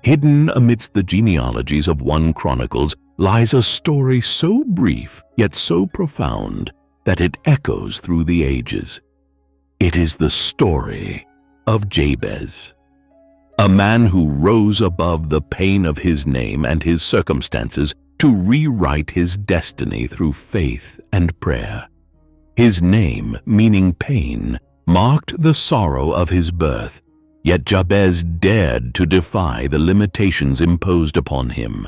Hidden amidst the genealogies of One Chronicles lies a story so brief yet so profound that it echoes through the ages. It is the story of Jabez, a man who rose above the pain of his name and his circumstances to rewrite his destiny through faith and prayer. His name, meaning pain, marked the sorrow of his birth, yet Jabez dared to defy the limitations imposed upon him.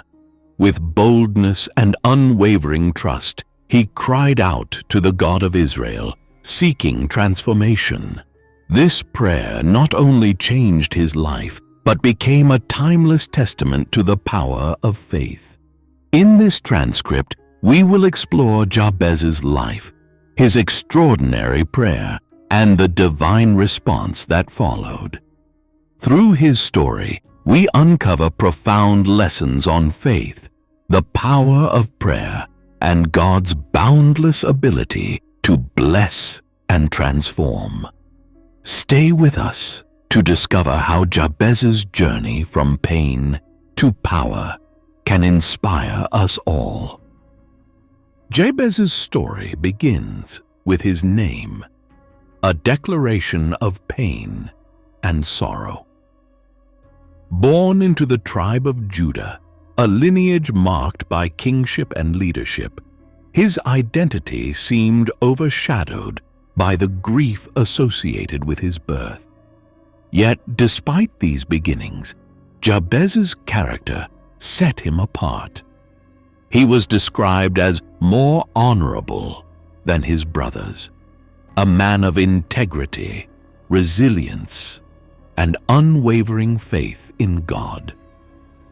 With boldness and unwavering trust, he cried out to the God of Israel, seeking transformation. This prayer not only changed his life, but became a timeless testament to the power of faith. In this transcript, we will explore Jabez's life, his extraordinary prayer, and the divine response that followed. Through his story, we uncover profound lessons on faith, the power of prayer, and God's boundless ability to bless and transform. Stay with us to discover how Jabez's journey from pain to power can inspire us all. Jabez's story begins with his name, a declaration of pain and sorrow. Born into the tribe of Judah, a lineage marked by kingship and leadership, his identity seemed overshadowed by the grief associated with his birth. Yet, despite these beginnings, Jabez's character set him apart. He was described as more honorable than his brothers, a man of integrity, resilience, and unwavering faith in God.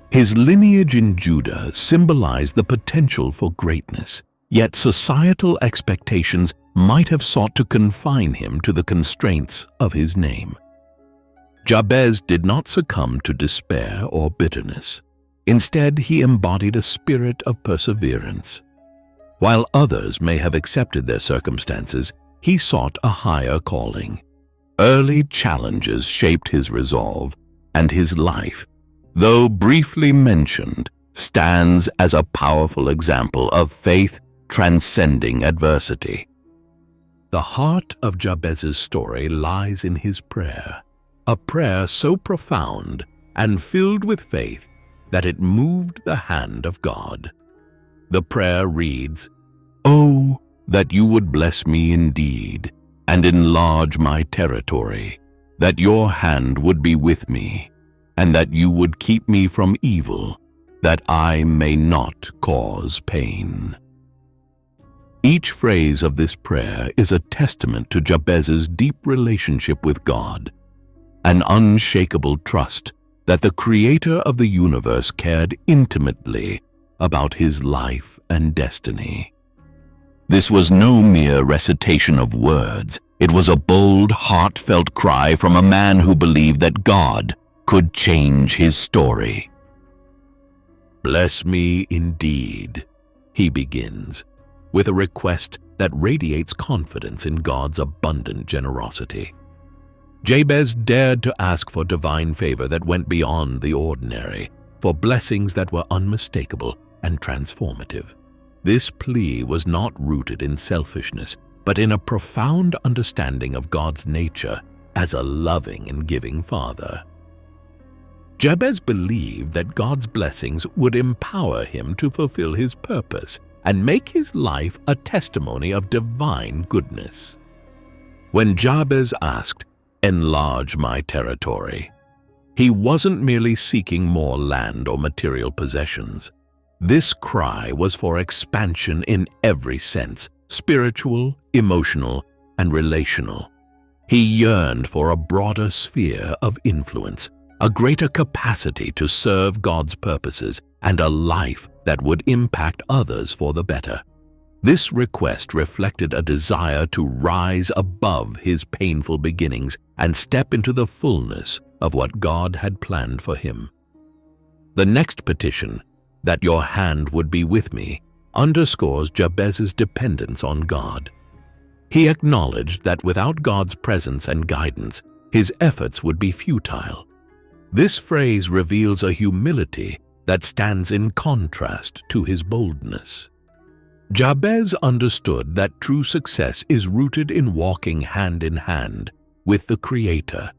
His lineage in Judah symbolized the potential for greatness, yet societal expectations might have sought to confine him to the constraints of his name. Jabez did not succumb to despair or bitterness. Instead, he embodied a spirit of perseverance. While others may have accepted their circumstances, he sought a higher calling. Early challenges shaped his resolve, and his life, though briefly mentioned, stands as a powerful example of faith transcending adversity. The heart of Jabez's story lies in his prayer, a prayer so profound and filled with faith that it moved the hand of God. The prayer reads, "Oh, that you would bless me indeed and enlarge my territory, that your hand would be with me, and that you would keep me from evil, that I may not cause pain." Each phrase of this prayer is a testament to Jabez's deep relationship with God, an unshakable trust that the Creator of the universe cared intimately about his life and destiny. This was no mere recitation of words. It was a bold, heartfelt cry from a man who believed that God could change his story. "Bless me indeed," he begins, with a request that radiates confidence in God's abundant generosity. Jabez dared to ask for divine favor that went beyond the ordinary, for blessings that were unmistakable and transformative. This plea was not rooted in selfishness, but in a profound understanding of God's nature as a loving and giving Father. Jabez believed that God's blessings would empower him to fulfill his purpose and make his life a testimony of divine goodness. When Jabez asked, "Enlarge my territory," he wasn't merely seeking more land or material possessions. This cry was for expansion in every sense, spiritual, emotional, and relational. He yearned for a broader sphere of influence, a greater capacity to serve God's purposes, and a life that would impact others for the better. This request reflected a desire to rise above his painful beginnings and step into the fullness of what God had planned for him. The next petition, "that your hand would be with me," underscores Jabez's dependence on God. He acknowledged that without God's presence and guidance, his efforts would be futile. This phrase reveals a humility that stands in contrast to his boldness. Jabez understood that true success is rooted in walking hand in hand with the Creator,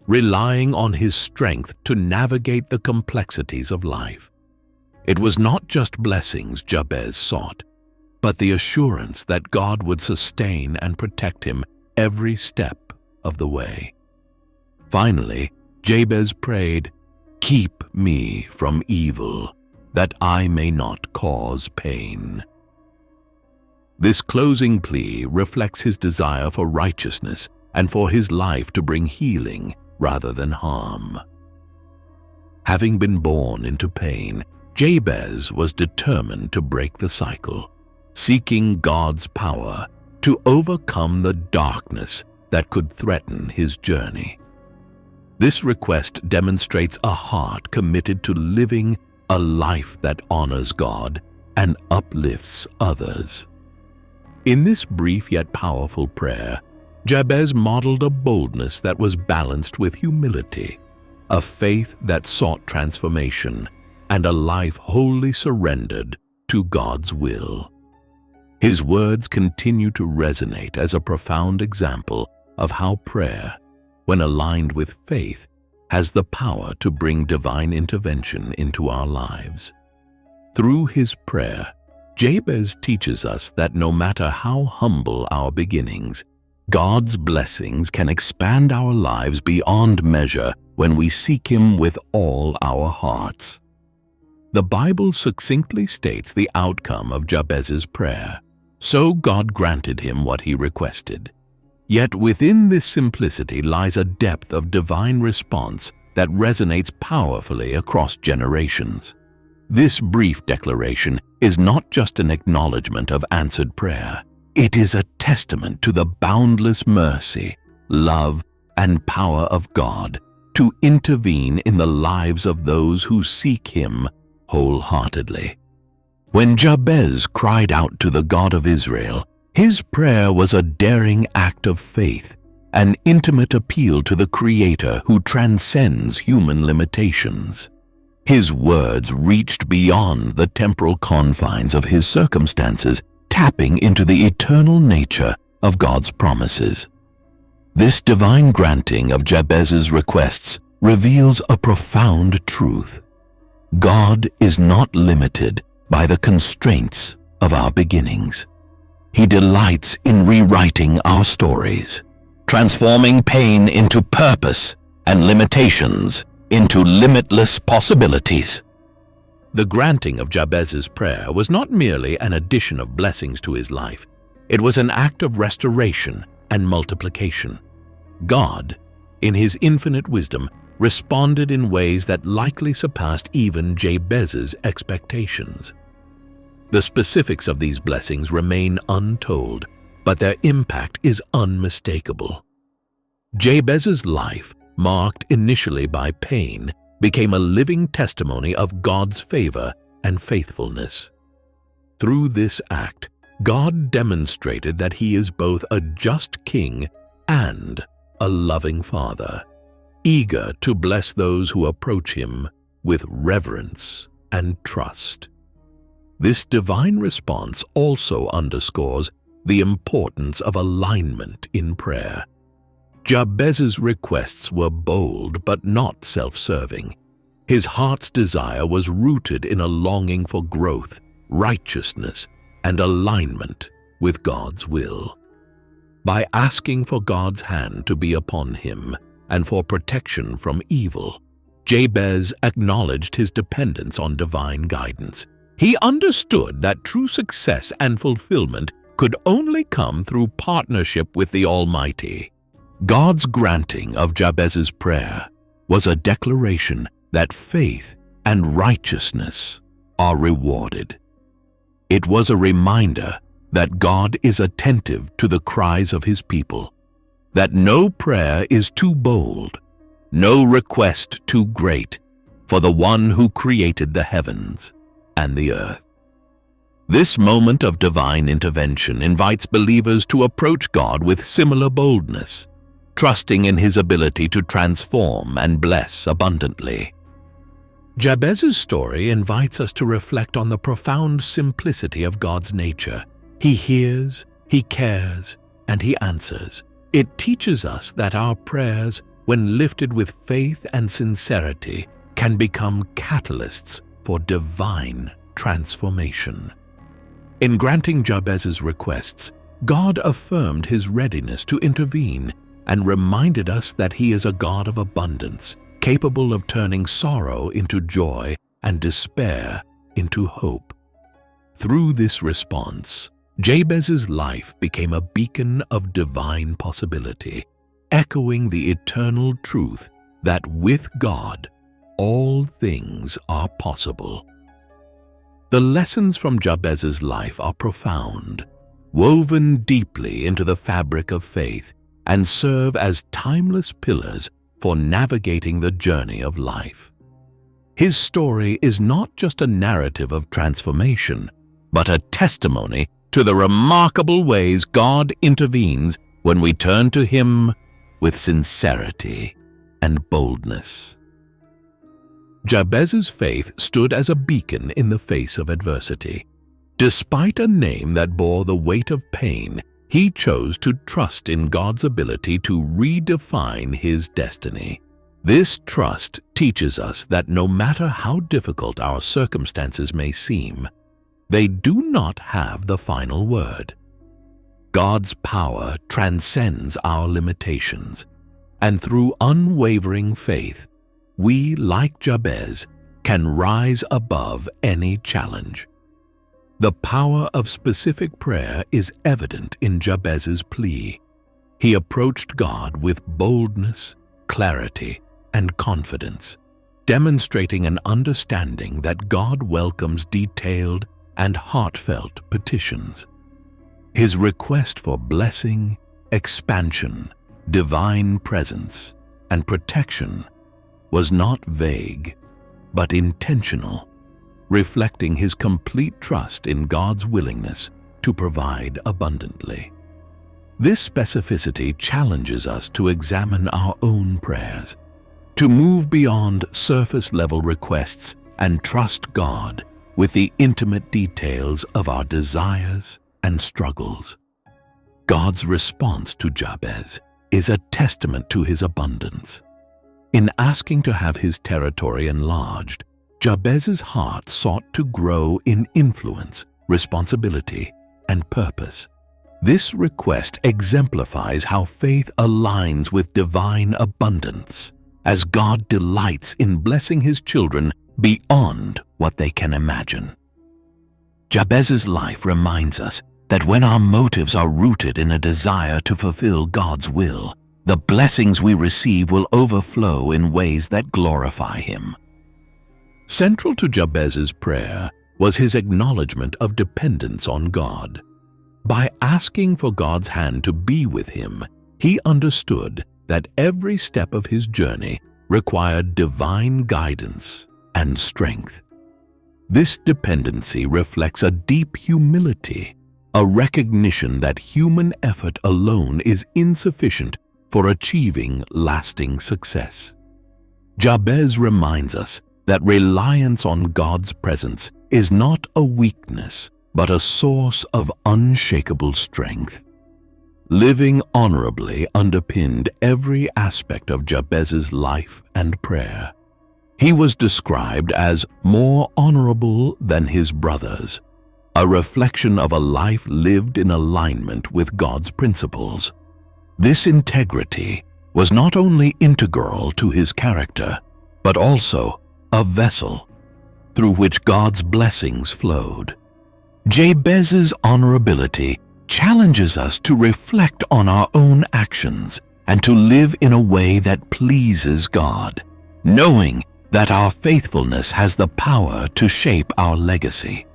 relying on his strength to navigate the complexities of life. It was not just blessings Jabez sought, but the assurance that God would sustain and protect him every step of the way. Finally, Jabez prayed, "Keep me from evil, that I may not cause pain." This closing plea reflects his desire for righteousness and for his life to bring healing rather than harm. Having been born into pain, Jabez was determined to break the cycle, seeking God's power to overcome the darkness that could threaten his journey. This request demonstrates a heart committed to living a life that honors God and uplifts others. In this brief yet powerful prayer, Jabez modeled a boldness that was balanced with humility, a faith that sought transformation, and a life wholly surrendered to God's will. His words continue to resonate as a profound example of how prayer, when aligned with faith, has the power to bring divine intervention into our lives. Through his prayer, Jabez teaches us that no matter how humble our beginnings, God's blessings can expand our lives beyond measure when we seek him with all our hearts. The Bible succinctly states the outcome of Jabez's prayer. So God granted him what he requested. Yet within this simplicity lies a depth of divine response that resonates powerfully across generations. This brief declaration is not just an acknowledgement of answered prayer. It is a testament to the boundless mercy, love, and power of God to intervene in the lives of those who seek him wholeheartedly. When Jabez cried out to the God of Israel, his prayer was a daring act of faith, an intimate appeal to the Creator who transcends human limitations. His words reached beyond the temporal confines of his circumstances, tapping into the eternal nature of God's promises. This divine granting of Jabez's requests reveals a profound truth. God is not limited by the constraints of our beginnings. He delights in rewriting our stories, transforming pain into purpose and limitations into limitless possibilities. The granting of Jabez's prayer was not merely an addition of blessings to his life. It was an act of restoration and multiplication. God, in his infinite wisdom, responded in ways that likely surpassed even Jabez's expectations. The specifics of these blessings remain untold, but their impact is unmistakable. Jabez's life, marked initially by pain, became a living testimony of God's favor and faithfulness. Through this act, God demonstrated that he is both a just king and a loving father, eager to bless those who approach him with reverence and trust. This divine response also underscores the importance of alignment in prayer. Jabez's requests were bold but not self-serving. His heart's desire was rooted in a longing for growth, righteousness, and alignment with God's will. By asking for God's hand to be upon him and for protection from evil, Jabez acknowledged his dependence on divine guidance. He understood that true success and fulfillment could only come through partnership with the Almighty. God's granting of Jabez's prayer was a declaration that faith and righteousness are rewarded. It was a reminder that God is attentive to the cries of his people, that no prayer is too bold, no request too great for the one who created the heavens and the earth. This moment of divine intervention invites believers to approach God with similar boldness, trusting in his ability to transform and bless abundantly. Jabez's story invites us to reflect on the profound simplicity of God's nature. He hears, he cares, and he answers. It teaches us that our prayers, when lifted with faith and sincerity, can become catalysts for divine transformation. In granting Jabez's requests, God affirmed his readiness to intervene and reminded us that he is a God of abundance, capable of turning sorrow into joy and despair into hope. Through this response, Jabez's life became a beacon of divine possibility, echoing the eternal truth that with God, all things are possible. The lessons from Jabez's life are profound, woven deeply into the fabric of faith, and serve as timeless pillars for navigating the journey of life. His story is not just a narrative of transformation, but a testimony to the remarkable ways God intervenes when we turn to Him with sincerity and boldness. Jabez's faith stood as a beacon in the face of adversity. Despite a name that bore the weight of pain, he chose to trust in God's ability to redefine his destiny. This trust teaches us that no matter how difficult our circumstances may seem, they do not have the final word. God's power transcends our limitations, and through unwavering faith, we, like Jabez, can rise above any challenge. The power of specific prayer is evident in Jabez's plea. He approached God with boldness, clarity, and confidence, demonstrating an understanding that God welcomes detailed and heartfelt petitions. His request for blessing, expansion, divine presence, and protection was not vague, but intentional, reflecting his complete trust in God's willingness to provide abundantly. This specificity challenges us to examine our own prayers, to move beyond surface-level requests and trust God with the intimate details of our desires and struggles. God's response to Jabez is a testament to his abundance. In asking to have his territory enlarged, Jabez's heart sought to grow in influence, responsibility, and purpose. This request exemplifies how faith aligns with divine abundance, as God delights in blessing his children beyond what they can imagine. Jabez's life reminds us that when our motives are rooted in a desire to fulfill God's will, the blessings we receive will overflow in ways that glorify Him. Central to Jabez's prayer was his acknowledgement of dependence on God. By asking for God's hand to be with him, he understood that every step of his journey required divine guidance and strength. This dependency reflects a deep humility, a recognition that human effort alone is insufficient for achieving lasting success. Jabez reminds us that reliance on God's presence is not a weakness, but a source of unshakable strength. Living honorably underpinned every aspect of Jabez's life and prayer. He was described as more honorable than his brothers, a reflection of a life lived in alignment with God's principles. This integrity was not only integral to his character, but also a vessel through which God's blessings flowed. Jabez's honorability challenges us to reflect on our own actions and to live in a way that pleases God, knowing that our faithfulness has the power to shape our legacy.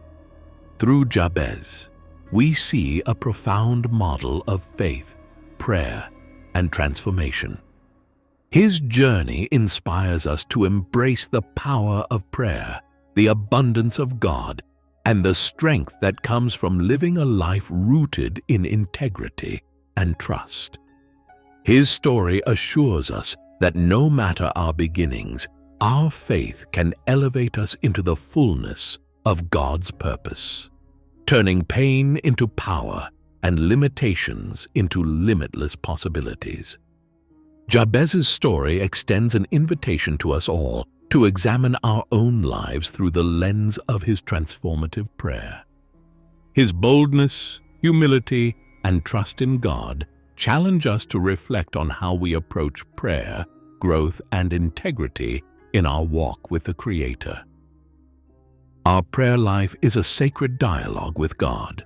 Through Jabez, we see a profound model of faith, prayer, and transformation. His journey inspires us to embrace the power of prayer, the abundance of God, and the strength that comes from living a life rooted in integrity and trust. His story assures us that no matter our beginnings, our faith can elevate us into the fullness of God's purpose, turning pain into power and limitations into limitless possibilities. Jabez's story extends an invitation to us all to examine our own lives through the lens of his transformative prayer. His boldness, humility, and trust in God challenge us to reflect on how we approach prayer, growth, and integrity in our walk with the Creator. Our prayer life is a sacred dialogue with God,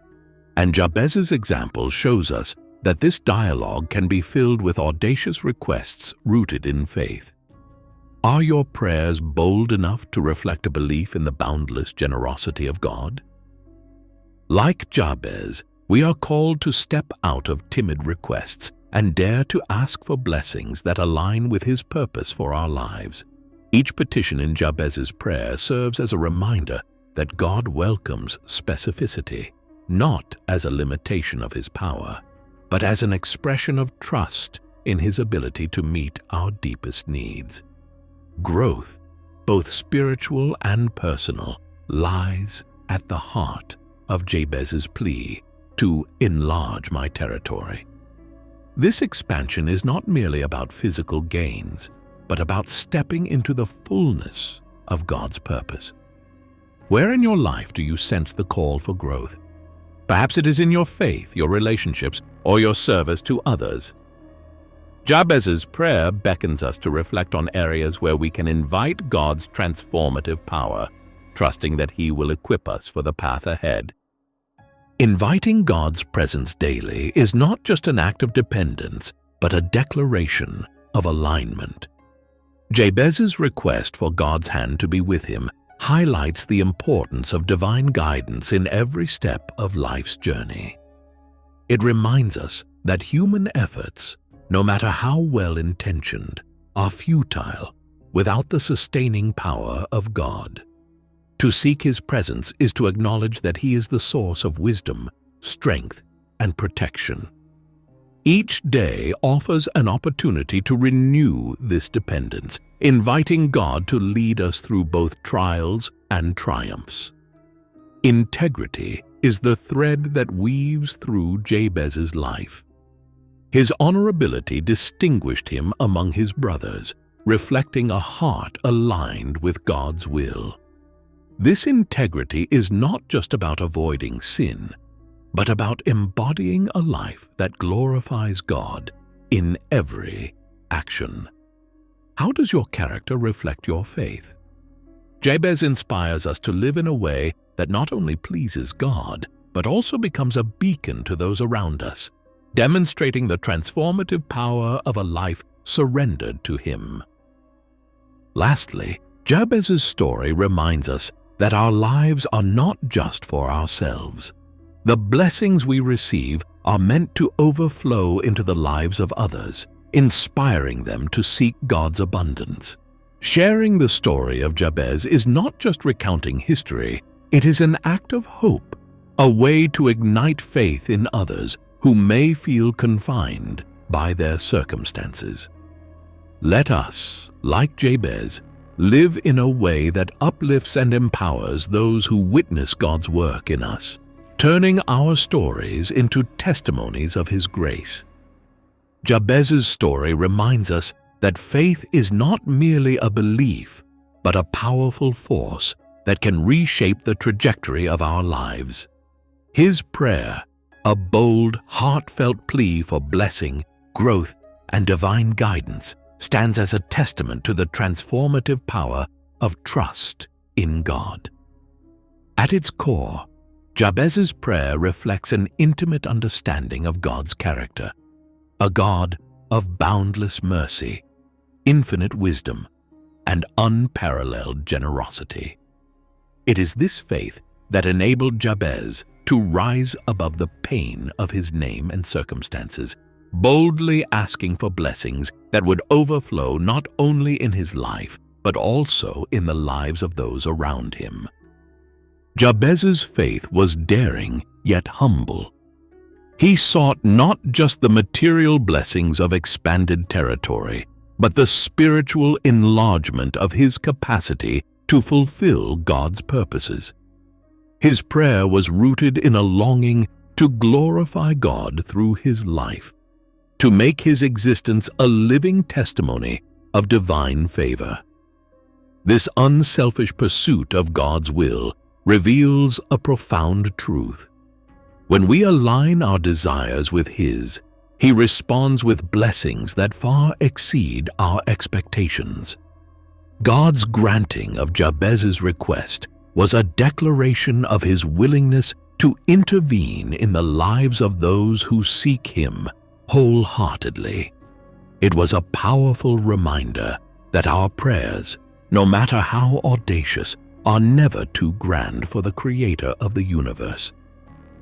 and Jabez's example shows us that this dialogue can be filled with audacious requests rooted in faith. Are your prayers bold enough to reflect a belief in the boundless generosity of God? Like Jabez, we are called to step out of timid requests and dare to ask for blessings that align with His purpose for our lives. Each petition in Jabez's prayer serves as a reminder that God welcomes specificity, not as a limitation of His power, but as an expression of trust in His ability to meet our deepest needs. Growth, both spiritual and personal, lies at the heart of Jabez's plea to enlarge my territory. This expansion is not merely about physical gains, but about stepping into the fullness of God's purpose. Where in your life do you sense the call for growth? Perhaps it is in your faith, your relationships, or your service to others. Jabez's prayer beckons us to reflect on areas where we can invite God's transformative power, trusting that He will equip us for the path ahead. Inviting God's presence daily is not just an act of dependence, but a declaration of alignment. Jabez's request for God's hand to be with him highlights the importance of divine guidance in every step of life's journey. It reminds us that human efforts, no matter how well-intentioned, are futile without the sustaining power of God. To seek His presence is to acknowledge that He is the source of wisdom, strength, and protection. Each day offers an opportunity to renew this dependence, inviting God to lead us through both trials and triumphs. Integrity is the thread that weaves through Jabez's life. His honorability distinguished him among his brothers, reflecting a heart aligned with God's will. This integrity is not just about avoiding sin, but about embodying a life that glorifies God in every action. How does your character reflect your faith? Jabez inspires us to live in a way that not only pleases God, but also becomes a beacon to those around us, demonstrating the transformative power of a life surrendered to Him. Lastly, Jabez's story reminds us that our lives are not just for ourselves. The blessings we receive are meant to overflow into the lives of others, inspiring them to seek God's abundance. Sharing the story of Jabez is not just recounting history, it is an act of hope, a way to ignite faith in others who may feel confined by their circumstances. Let us, like Jabez, live in a way that uplifts and empowers those who witness God's work in us, turning our stories into testimonies of His grace. Jabez's story reminds us that faith is not merely a belief, but a powerful force that can reshape the trajectory of our lives. His prayer, a bold, heartfelt plea for blessing, growth, and divine guidance, stands as a testament to the transformative power of trust in God. At its core, Jabez's prayer reflects an intimate understanding of God's character, a God of boundless mercy, infinite wisdom, and unparalleled generosity. It is this faith that enabled Jabez to rise above the pain of his name and circumstances, boldly asking for blessings that would overflow not only in his life, but also in the lives of those around him. Jabez's faith was daring yet humble. He sought not just the material blessings of expanded territory, but the spiritual enlargement of his capacity to fulfill God's purposes. His prayer was rooted in a longing to glorify God through his life, to make his existence a living testimony of divine favor. This unselfish pursuit of God's will reveals a profound truth. When we align our desires with his, he responds with blessings that far exceed our expectations. God's granting of Jabez's request was a declaration of his willingness to intervene in the lives of those who seek him wholeheartedly. It was a powerful reminder that our prayers, no matter how audacious, are never too grand for the Creator of the universe.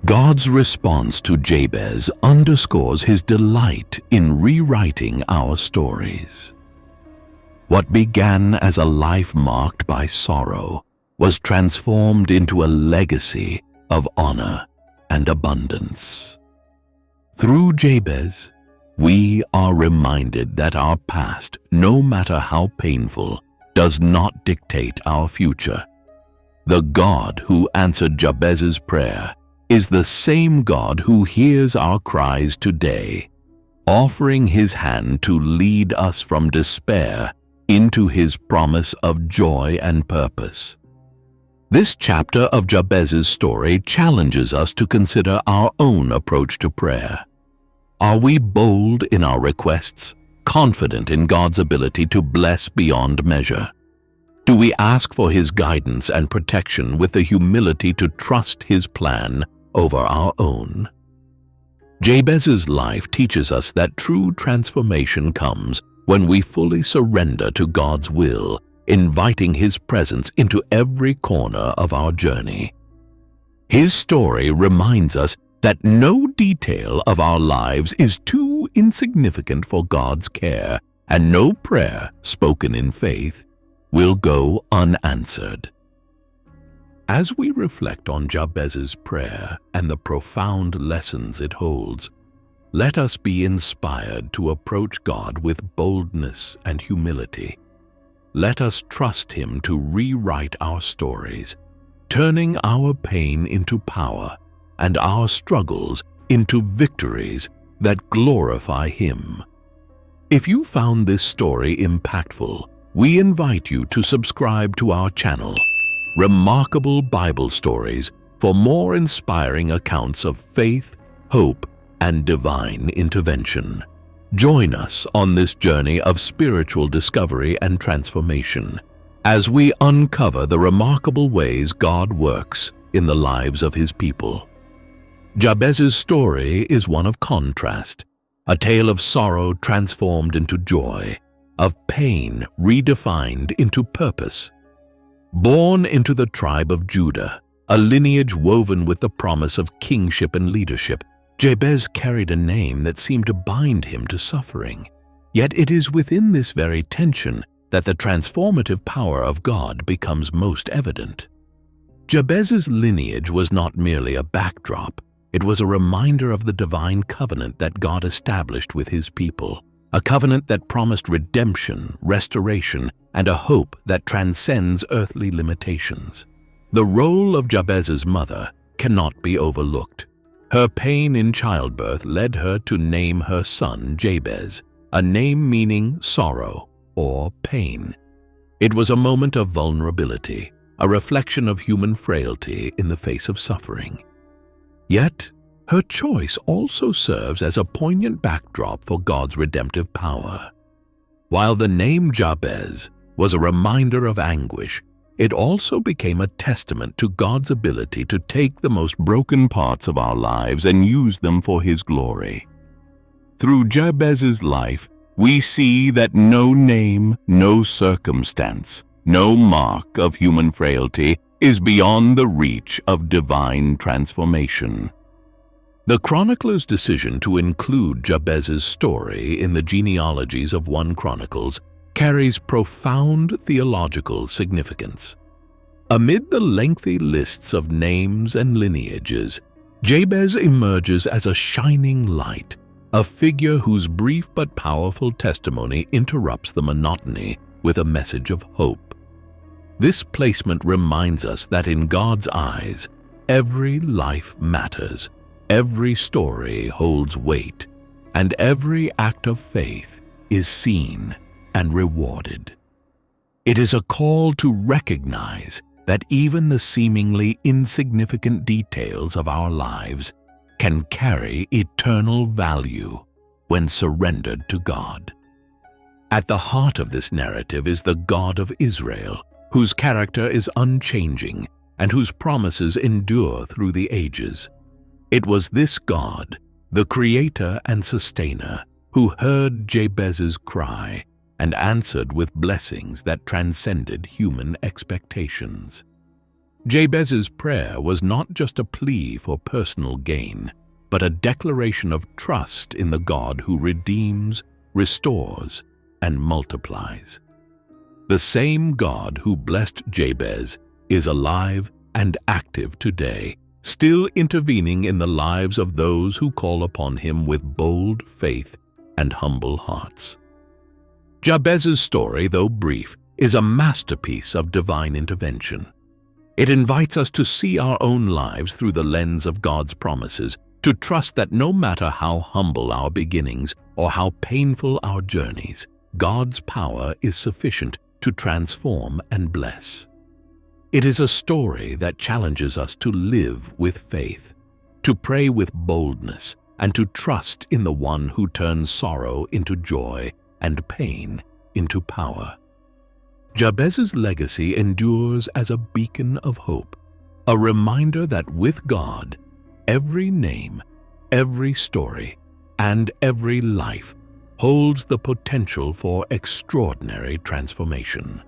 God's response to Jabez underscores his delight in rewriting our stories. What began as a life marked by sorrow was transformed into a legacy of honor and abundance. Through Jabez, we are reminded that our past, no matter how painful, does not dictate our future. The God who answered Jabez's prayer is the same God who hears our cries today, offering his hand to lead us from despair into his promise of joy and purpose. This chapter of Jabez's story challenges us to consider our own approach to prayer. Are we bold in our requests, confident in God's ability to bless beyond measure? Do we ask for his guidance and protection with the humility to trust his plan over our own? Jabez's life teaches us that true transformation comes when we fully surrender to God's will, inviting his presence into every corner of our journey. His story reminds us that no detail of our lives is too insignificant for God's care, and no prayer spoken in faith will go unanswered. As we reflect on Jabez's prayer and the profound lessons it holds, let us be inspired to approach God with boldness and humility. Let us trust him to rewrite our stories, turning our pain into power and our struggles into victories that glorify him. If you found this story impactful, we invite you to subscribe to our channel, Remarkable Bible Stories, for more inspiring accounts of faith, hope, and divine intervention. Join us on this journey of spiritual discovery and transformation as we uncover the remarkable ways God works in the lives of his people. Jabez's story is one of contrast, a tale of sorrow transformed into joy, of pain redefined into purpose. Born into the tribe of Judah, a lineage woven with the promise of kingship and leadership, Jabez carried a name that seemed to bind him to suffering. Yet it is within this very tension that the transformative power of God becomes most evident. Jabez's lineage was not merely a backdrop. It was a reminder of the divine covenant that God established with his people, a covenant that promised redemption, restoration, and a hope that transcends earthly limitations. The role of Jabez's mother cannot be overlooked. Her pain in childbirth led her to name her son Jabez, a name meaning sorrow or pain. It was a moment of vulnerability, a reflection of human frailty in the face of suffering. Yet, her choice also serves as a poignant backdrop for God's redemptive power. While the name Jabez was a reminder of anguish, it also became a testament to God's ability to take the most broken parts of our lives and use them for his glory. Through Jabez's life, we see that no name, no circumstance, no mark of human frailty is beyond the reach of divine transformation. The chronicler's decision to include Jabez's story in the genealogies of One Chronicles carries profound theological significance. Amid the lengthy lists of names and lineages, Jabez emerges as a shining light, a figure whose brief but powerful testimony interrupts the monotony with a message of hope. This placement reminds us that in God's eyes, every life matters, every story holds weight, and every act of faith is seen and rewarded. It is a call to recognize that even the seemingly insignificant details of our lives can carry eternal value when surrendered to God. At the heart of this narrative is the God of Israel, whose character is unchanging and whose promises endure through the ages. It was this God, the Creator and Sustainer, who heard Jabez's cry and answered with blessings that transcended human expectations. Jabez's prayer was not just a plea for personal gain, but a declaration of trust in the God who redeems, restores, and multiplies. The same God who blessed Jabez is alive and active today, still intervening in the lives of those who call upon him with bold faith and humble hearts. Jabez's story, though brief, is a masterpiece of divine intervention. It invites us to see our own lives through the lens of God's promises, to trust that no matter how humble our beginnings or how painful our journeys, God's power is sufficient to transform and bless. It is a story that challenges us to live with faith, to pray with boldness, and to trust in the one who turns sorrow into joy and pain into power. Jabez's legacy endures as a beacon of hope, a reminder that with God, every name, every story, and every life holds the potential for extraordinary transformation.